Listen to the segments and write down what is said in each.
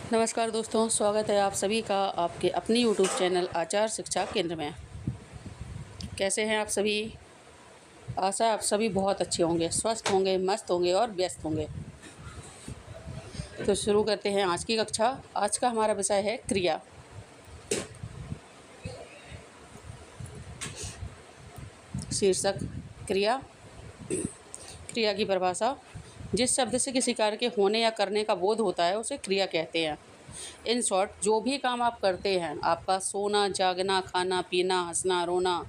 नमस्कार दोस्तों, स्वागत है आप सभी का आपके अपनी यूट्यूब चैनल आचार शिक्षा केंद्र में। कैसे हैं आप सभी? आशा आप सभी बहुत अच्छे होंगे, स्वस्थ होंगे, मस्त होंगे और व्यस्त होंगे। तो शुरू करते हैं आज की कक्षा। आज का हमारा विषय है क्रिया। शीर्षक क्रिया। क्रिया की परिभाषा: जिस शब्द से किसी कार्य के होने या करने का बोध होता है उसे क्रिया कहते हैं। इन शॉर्ट, जो भी काम आप करते हैं, आपका सोना, जागना, खाना पीना, हंसना, रोना,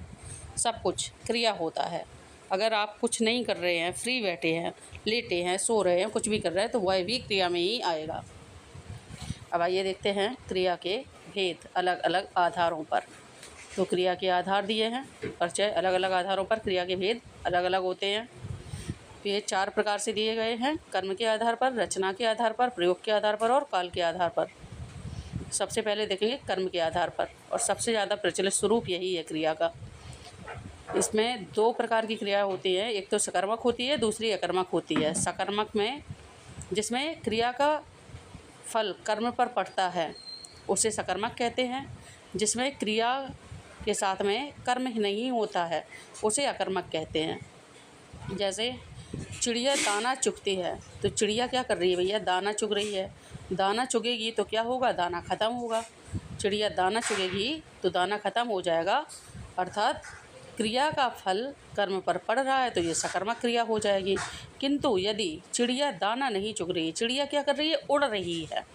सब कुछ क्रिया होता है। अगर आप कुछ नहीं कर रहे हैं, फ्री बैठे हैं, लेटे हैं, सो रहे हैं, कुछ भी कर रहे हैं, तो वह भी क्रिया में ही आएगा। अब आइए देखते हैं क्रिया के भेद अलग अलग आधारों पर। तो क्रिया के आधार दिए हैं, परिचय। अलग अलग आधारों पर क्रिया के भेद अलग अलग होते हैं। ये 4 प्रकार से दिए गए हैं: कर्म के आधार पर, रचना के आधार पर, प्रयोग के आधार पर और काल के आधार पर। सबसे पहले देखेंगे कर्म के आधार पर, और सबसे ज़्यादा प्रचलित स्वरूप यही है क्रिया का। इसमें 2 प्रकार की क्रिया होती है, एक तो सकर्मक होती है, दूसरी अकर्मक होती है। सकर्मक में जिसमें क्रिया का फल कर्म पर पड़ता है उसे सकर्मक कहते हैं। जिसमें क्रिया के साथ में कर्म ही नहीं होता है उसे अकर्मक कहते हैं। जैसे चिड़िया दाना चुगती है, तो चिड़िया क्या कर रही है भैया? दाना चुग रही है। दाना चुगेगी तो क्या होगा? दाना ख़त्म होगा। चिड़िया दाना चुगेगी तो दाना ख़त्म हो जाएगा। अर्थात क्रिया का फल कर्म पर पड़ रहा है तो ये सकर्मक क्रिया हो जाएगी। किंतु यदि चिड़िया दाना नहीं चुग रही, चिड़िया क्या कर रही है? उड़ रही है।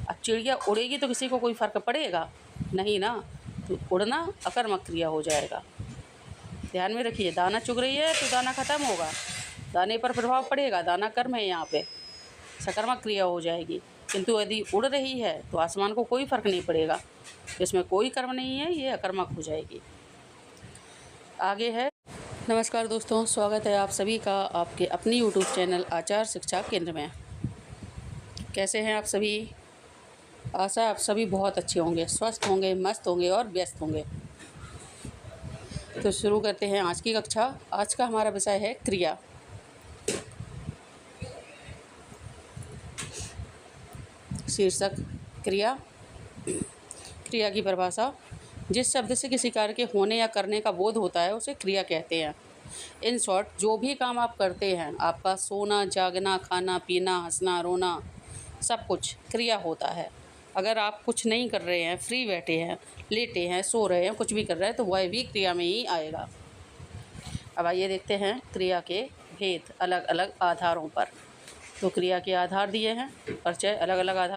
अब चिड़िया उड़ेगी तो किसी को कोई फ़र्क पड़ेगा? नहीं ना, तो उड़ना अकर्मक क्रिया हो जाएगा। ध्यान में रखिए, दाना चुग रही है तो दाना ख़त्म होगा, दाने पर प्रभाव पड़ेगा, दाना कर्म है, यहाँ पे सकर्मक क्रिया हो जाएगी। किंतु यदि उड़ रही है तो आसमान को कोई फ़र्क नहीं पड़ेगा, इसमें कोई कर्म नहीं है, ये अकर्मक हो जाएगी। आगे है। नमस्कार दोस्तों, स्वागत है आप सभी का आपके अपनी यूट्यूब चैनल आचार शिक्षा केंद्र में। कैसे हैं आप सभी? आशा आप सभी बहुत अच्छे होंगे, स्वस्थ होंगे, मस्त होंगे और व्यस्त होंगे। तो शुरू करते हैं आज की कक्षा। आज का हमारा विषय है क्रिया। शीर्षक क्रिया। क्रिया की परिभाषा: जिस शब्द से किसी कार्य के होने या करने का बोध होता है उसे क्रिया कहते हैं। इन शॉर्ट, जो भी काम आप करते हैं, आपका सोना, जागना, खाना पीना, हंसना, रोना, सब कुछ क्रिया होता है। अगर आप कुछ नहीं कर रहे हैं, फ्री बैठे हैं, लेटे हैं, सो रहे हैं, कुछ भी कर रहे हैं, तो वह भी क्रिया में ही आएगा। अब आइए देखते हैं क्रिया के भेद अलग अलग आधारों पर। तो क्रिया के आधार दिए हैं, परिचय। अलग अलग आधार